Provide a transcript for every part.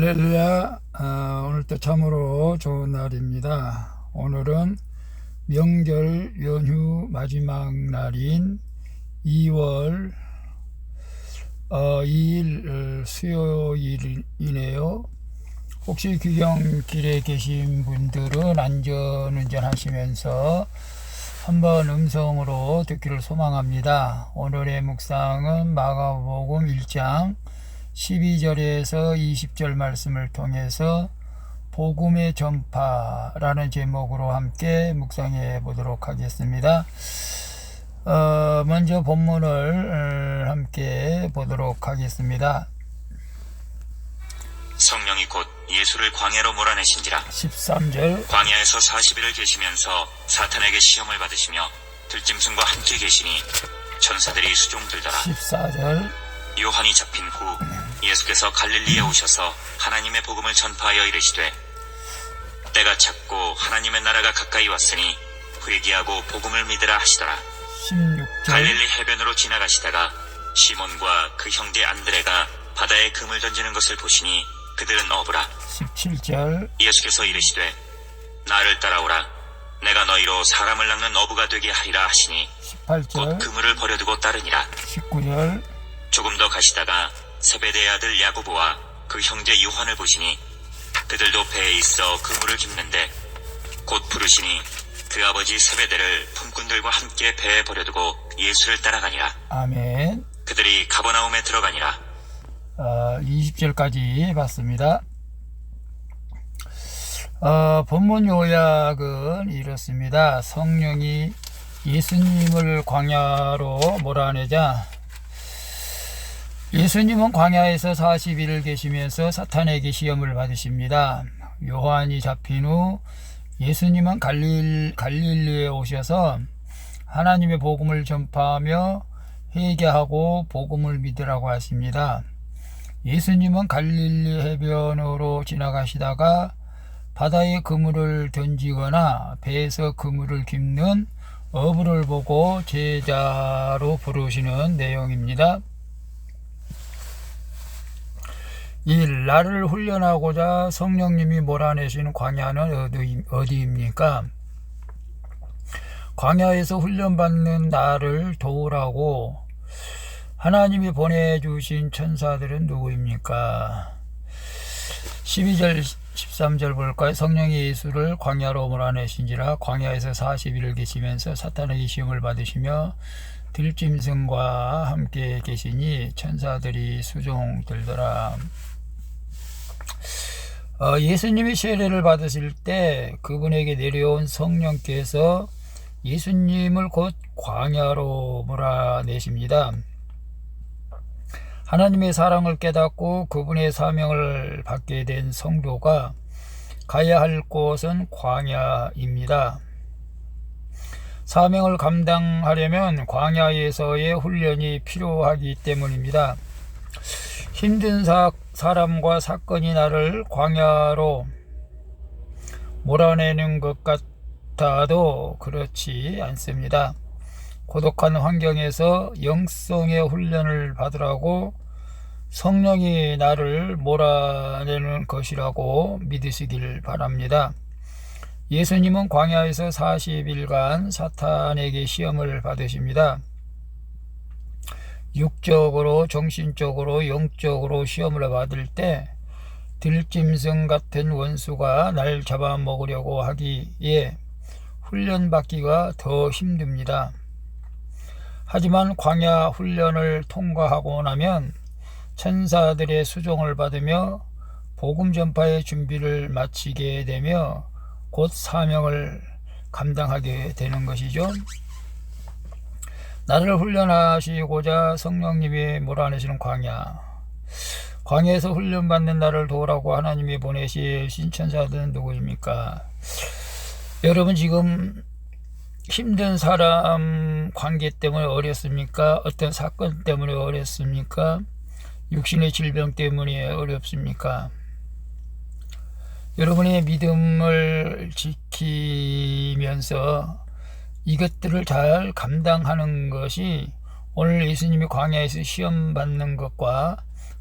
할렐루야. 오늘도 참으로 좋은 날입니다. 오늘은 명절 연휴 마지막 날인 2월 2일 수요일이네요. 혹시 귀경길에 계신 분들은 안전운전 하시면서 한번 음성으로 듣기를 소망합니다. 오늘의 묵상은 마가복음 1장 12절에서 20절 말씀을 통해서 복음의 전파라는 제목으로 함께 묵상해 보도록 하겠습니다. 먼저 본문을 함께 보도록 하겠습니다. 성령이 곧 예수를 광야로 몰아내신지라. 13절. 광야에서 40일을 계시면서 사탄에게 시험을 받으시며 들짐승과 함께 계시니 천사들이 수종들더라. 14절. 요한이 잡힌 후 예수께서 갈릴리에 오셔서 하나님의 복음을 전파하여 이르시되 때가 찼고 하나님의 나라가 가까이 왔으니 회개하고 복음을 믿으라 하시더라. 16절. 갈릴리 해변으로 지나가시다가 시몬과 그 형제 안드레가 바다에 금을 던지는 것을 보시니 그들은 어부라. 17절. 예수께서 이르시되 나를 따라오라. 내가 너희로 사람을 낚는 어부가 되게 하리라 하시니 18절. 곧 그물을 버려두고 따르니라. 19절. 조금 더 가시다가 세베대의 아들 야고보와 그 형제 요한을 보시니 그들도 배에 있어 그물을 깁는데 곧 부르시니 그 아버지 세베대를 품꾼들과 함께 배에 버려두고 예수를 따라가니라. 아멘. 그들이 가버나움에 들어가니라. 20절까지 봤습니다. 본문 요약은 이렇습니다. 성령이 예수님을 광야로 몰아내자 예수님은 광야에서 40일을 계시면서 사탄에게 시험을 받으십니다. 요한이 잡힌 후 예수님은 갈릴리에 오셔서 하나님의 복음을 전파하며 회개하고 복음을 믿으라고 하십니다. 예수님은 갈릴리 해변으로 지나가시다가 바다에 그물을 던지거나 배에서 그물을 깁는 어부를 보고 제자로 부르시는 내용입니다. 나를 훈련하고자 성령님이 몰아내시는 광야는 어디입니까? 광야에서 훈련받는 나를 도우라고 하나님이 보내주신 천사들은 누구입니까? 12절 13절 볼까요? 성령이 예수를 광야로 몰아내신지라. 광야에서 40일을 계시면서 사탄에게 시험을 받으시며 들짐승과 함께 계시니 천사들이 수종들더라. 예수님이 세례를 받으실 때 그분에게 내려온 성령께서 예수님을 곧 광야로 몰아내십니다. 하나님의 사랑을 깨닫고 그분의 사명을 받게 된 성도가 가야 할 곳은 광야입니다. 사명을 감당하려면 광야에서의 훈련이 필요하기 때문입니다. 힘든 사람과 사건이 나를 광야로 몰아내는 것 같아도 그렇지 않습니다. 고독한 환경에서 영성의 훈련을 받으라고 성령이 나를 몰아내는 것이라고 믿으시길 바랍니다. 예수님은 광야에서 40일간 사탄에게 시험을 받으십니다. 육적으로, 정신적으로, 영적으로 시험을 받을 때 들짐승 같은 원수가 날 잡아먹으려고 하기에 훈련받기가 더 힘듭니다. 하지만 광야 훈련을 통과하고 나면 천사들의 수종을 받으며 복음 전파의 준비를 마치게 되며 곧 사명을 감당하게 되는 것이죠. 나를 훈련하시고자 성령님이 몰아내시는 광야에서 훈련받는 나를 도우라고 하나님이 보내신 천사들은 누구입니까? 여러분 지금 힘든 사람 관계 때문에 어렵습니까? 어떤 사건 때문에 어렵습니까? 육신의 질병 때문에 어렵습니까? 여러분의 믿음을 지키면서 이것들을 잘 감당하는 것이 오늘 예수님이 광야에서 시험 받는 것과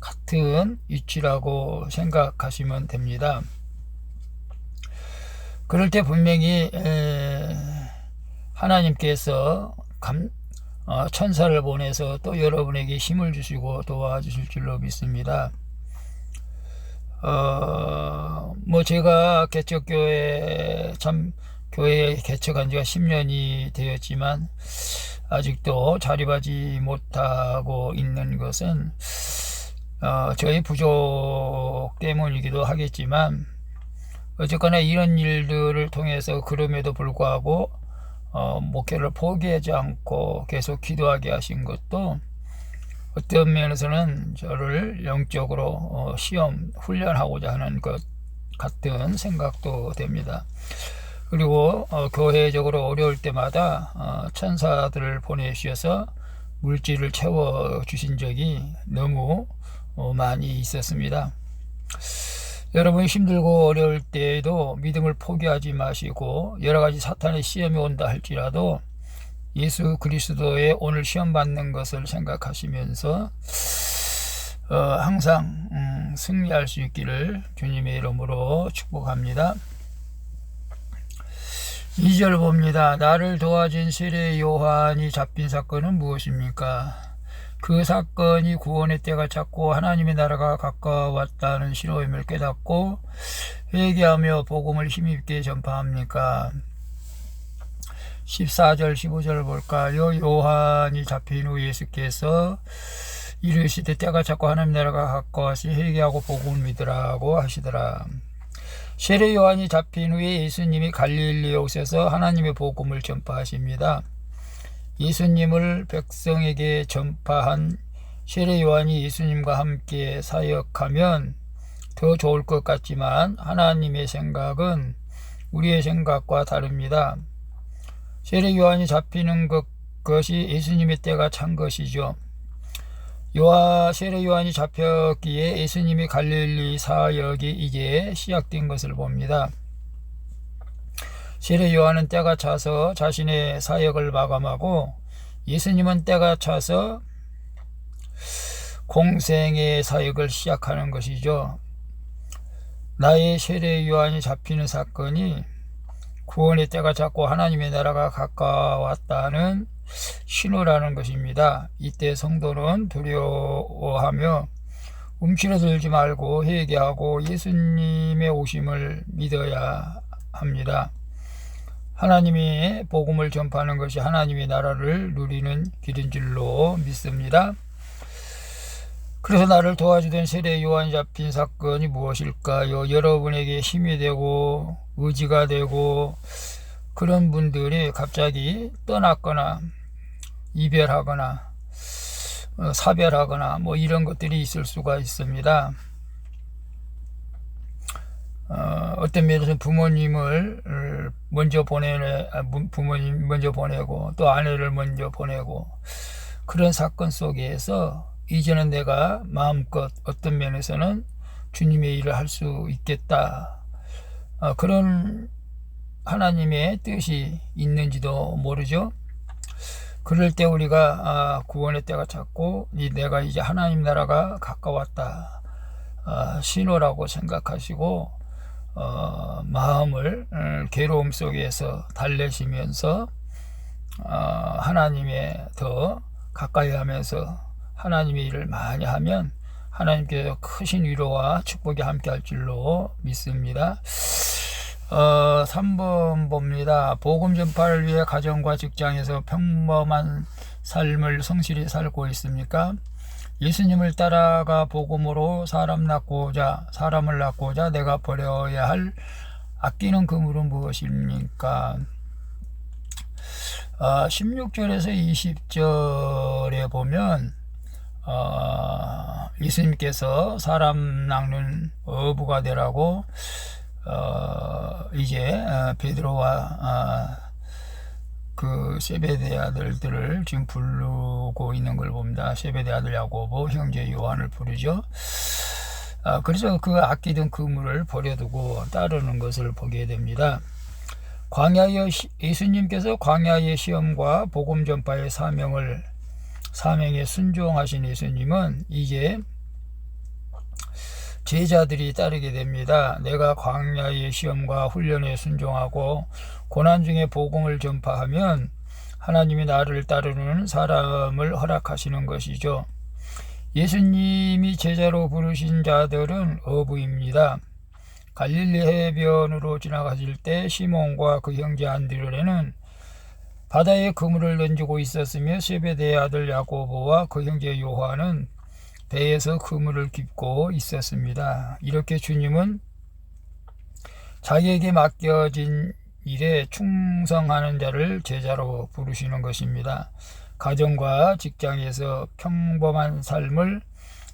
같은 위치라고 생각하시면 됩니다. 그럴 때 분명히 하나님께서 천사를 보내서 또 여러분에게 힘을 주시고 도와주실 줄로 믿습니다. 뭐 제가 개척교회 교회 개척한 지가 10년이 되었지만 아직도 자립하지 못하고 있는 것은 저희 부족 때문이기도 하겠지만, 어쨌거나 이런 일들을 통해서 그럼에도 불구하고 목표를 포기하지 않고 계속 기도하게 하신 것도 어떤 면에서는 저를 영적으로 시험 훈련하고자 하는 것 같은 생각도 됩니다. 그리고 교회적으로 어려울 때마다 천사들을 보내주셔서 물질을 채워주신 적이 너무 많이 있었습니다. 여러분이 힘들고 어려울 때에도 믿음을 포기하지 마시고, 여러가지 사탄의 시험이 온다 할지라도 예수 그리스도의 오늘 시험 받는 것을 생각하시면서 항상 승리할 수 있기를 주님의 이름으로 축복합니다. 2절 봅니다. 나를 도와준 세례 요한이 잡힌 사건은 무엇입니까? 그 사건이 구원의 때가 찼고 하나님의 나라가 가까웠다는 신호임을 깨닫고 회개하며 복음을 힘있게 전파합니까? 14절 15절 볼까요? 요한이 잡힌 후 예수께서 이르시되 때가 찼고 하나님 나라가 가까웠으니 회개하고 복음을 믿으라고 하시더라. 세례 요한이 잡힌 후에 예수님이 갈릴리에 오셔서 하나님의 복음을 전파하십니다. 예수님을 백성에게 전파한 세례 요한이 예수님과 함께 사역하면 더 좋을 것 같지만 하나님의 생각은 우리의 생각과 다릅니다. 세례 요한이 잡히는 것이 예수님의 때가 찬 것이죠. 세례 요한이 잡혔기에 예수님이 갈릴리 사역이 이제 시작된 것을 봅니다. 세례 요한은 때가 차서 자신의 사역을 마감하고, 예수님은 때가 차서 공생의 사역을 시작하는 것이죠. 나의 세례 요한이 잡히는 사건이 구원의 때가 찼고 하나님의 나라가 가까웠다는 신호라는 것입니다. 이때 성도는 두려워하며 움츠러들지 말고 회개하고 예수님의 오심을 믿어야 합니다. 하나님의 복음을 전파하는 것이 하나님의 나라를 누리는 길인 줄로 믿습니다. 그래서 나를 도와주던 세례 요한이 잡힌 사건이 무엇일까요? 여러분에게 힘이 되고 의지가 되고 그런 분들이 갑자기 떠났거나 이별하거나 사별하거나 뭐 이런 것들이 있을 수가 있습니다. 어떤 면에서는 부모님을 먼저 부모님 먼저 보내고 또 아내를 먼저 보내고 그런 사건 속에서 이제는 내가 마음껏 어떤 면에서는 주님의 일을 할 수 있겠다, 그런 하나님의 뜻이 있는지도 모르죠. 그럴 때 우리가 구원의 때가 찼고 내가 이제 하나님 나라가 가까웠다, 신호라고 생각하시고 마음을 괴로움 속에서 달래시면서 하나님의 더 가까이 하면서 하나님의 일을 많이 하면 하나님께서 크신 위로와 축복이 함께 할 줄로 믿습니다. 3번 봅니다. 복음 전파를 위해 가정과 직장에서 평범한 삶을 성실히 살고 있습니까? 예수님을 따라가 복음으로 사람을 낳고자 내가 버려야 할 아끼는 그물은 무엇입니까? 16절에서 20절에 보면 예수님께서 사람 낚는 어부가 되라고 이제 베드로와 그 세베대 아들들을 지금 부르고 있는 걸 봅니다. 세베대 아들 야고보, 형제 요한을 부르죠. 그래서 그 아끼던 그물을 버려두고 따르는 것을 보게 됩니다. 예수님께서 광야의 시험과 복음 전파의 사명에 순종하신 예수님은 이제 제자들이 따르게 됩니다. 내가 광야의 시험과 훈련에 순종하고 고난 중에 복음을 전파하면 하나님이 나를 따르는 사람을 허락하시는 것이죠. 예수님이 제자로 부르신 자들은 어부입니다. 갈릴리 해변으로 지나가실 때 시몬과 그 형제 안드레는 바다에 그물을 던지고 있었으며 세베대의 아들 야고보와 그 형제 요한은 배에서 그물을 깁고 있었습니다. 이렇게 주님은 자기에게 맡겨진 일에 충성하는 자를 제자로 부르시는 것입니다. 가정과 직장에서 평범한 삶을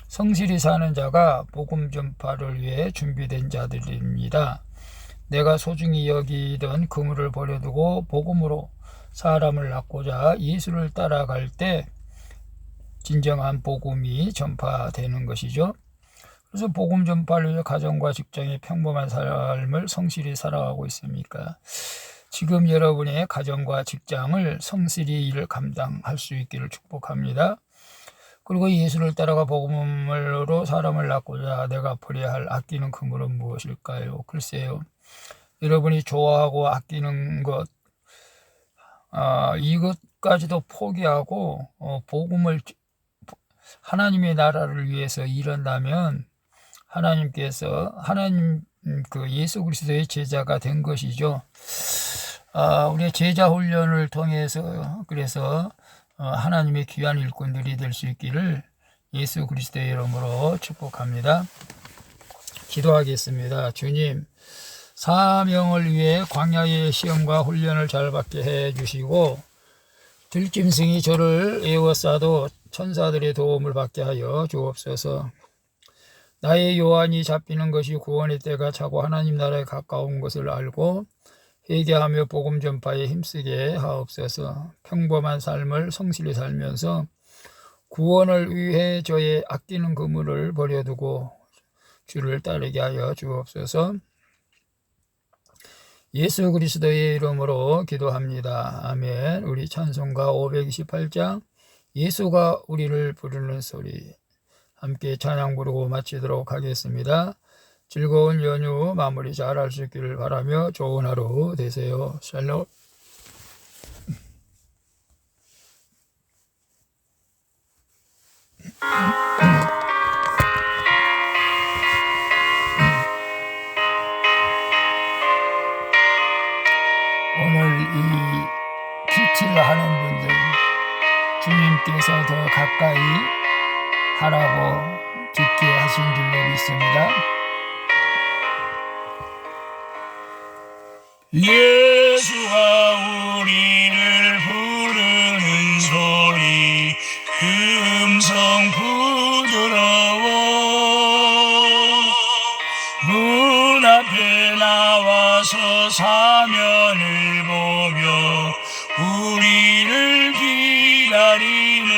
성실히 사는 자가 복음 전파를 위해 준비된 자들입니다. 내가 소중히 여기던 그물을 버려두고 복음으로 사람을 낳고자 예수를 따라갈 때 진정한 복음이 전파되는 것이죠. 그래서 복음 전파를 위해 가정과 직장의 평범한 삶을 성실히 살아가고 있습니까? 지금 여러분의 가정과 직장을 성실히 일을 감당할 수 있기를 축복합니다. 그리고 예수를 따라가 복음으로 사람을 낳고자 내가 버려야 할 아끼는 그물은 무엇일까요? 글쎄요. 여러분이 좋아하고 아끼는 것, 이것까지도 포기하고 복음을 하나님의 나라를 위해서 일한다면 하나님께서 그 예수 그리스도의 제자가 된 것이죠. 우리의 제자 훈련을 통해서 그래서 하나님의 귀한 일꾼들이 될 수 있기를 예수 그리스도의 이름으로 축복합니다. 기도하겠습니다. 주님, 사명을 위해 광야의 시험과 훈련을 잘 받게 해주시고 들짐승이 저를 에워싸도 천사들의 도움을 받게 하여 주옵소서. 나의 요한이 잡히는 것이 구원의 때가 차고 하나님 나라에 가까운 것을 알고 회개하며 복음 전파에 힘쓰게 하옵소서. 평범한 삶을 성실히 살면서 구원을 위해 저의 아끼는 그물을 버려두고 주를 따르게 하여 주옵소서. 예수 그리스도의 이름으로 기도합니다. 아멘. 우리 찬송가 528장 예수가 우리를 부르는 소리 함께 찬양 부르고 마치도록 하겠습니다. 즐거운 연휴 마무리 잘 할 수 있기를 바라며 좋은 하루 되세요. 샬롬. 오늘 이 큐티를 하는 분들 주님께서 더 가까이 하라고 듣게 하신 줄로 믿습니다. 예수가 우리를 부르는 소리 그 음성 부드러워 문 앞에 나와서 사면을 보며 우리를 기다리네.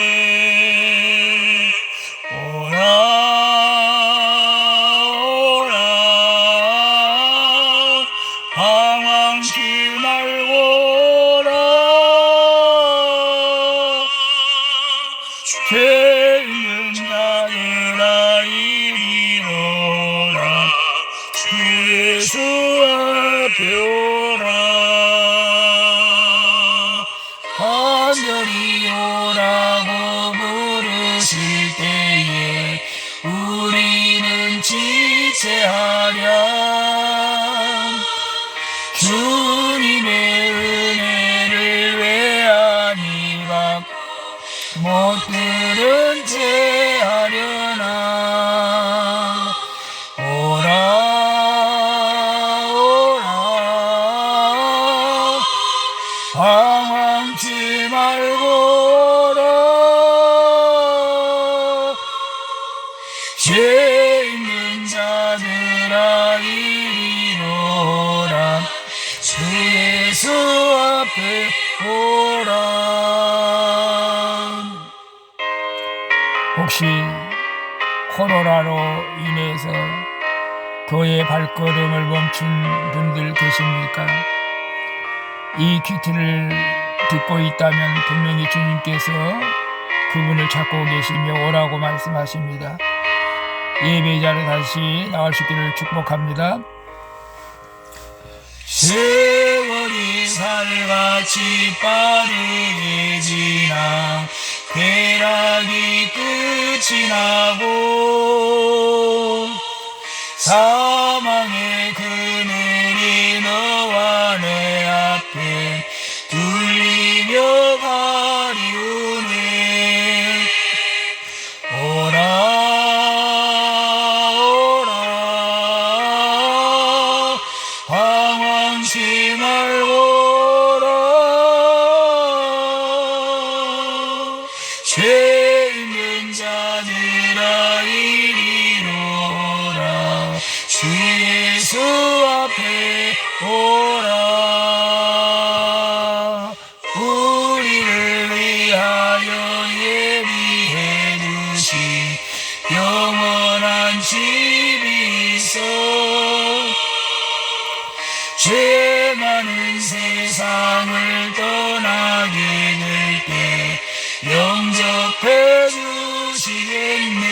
죄 있는 자들아 이리로라 주 예수 앞에 오라 간절히 오라고 부르실 때에 우리는 지체하렴. 주님의 은혜를 외아니 받고 못 들은 채 하려나. 오라 오라 방황치 말고 오라. 죄 있는 자들아 이리로라 주 예수 앞에 오라. 혹시 코로나로 인해서 교회 발걸음을 멈춘 분들 계십니까? 이 큐티를 듣고 있다면 분명히 주님께서 그분을 찾고 계시며 오라고 말씀하십니다. 예배자로 다시 나올 수 있기를 축복합니다. 세월이 살같이 빠르게 지나 쾌락이 끝이 나고 사망의 그늘이 너와 내 앞에 둘리며 가리우네. 오라 오라 방황치 말고 오라. 죄 있는 자들아 이리로 오라. 주 예수 앞에 오라. 우리를 위하여 예비해 두신 영원한 집이 있어. 죄 많은 세상을 떠나게 될 때 영접해 주시겠네.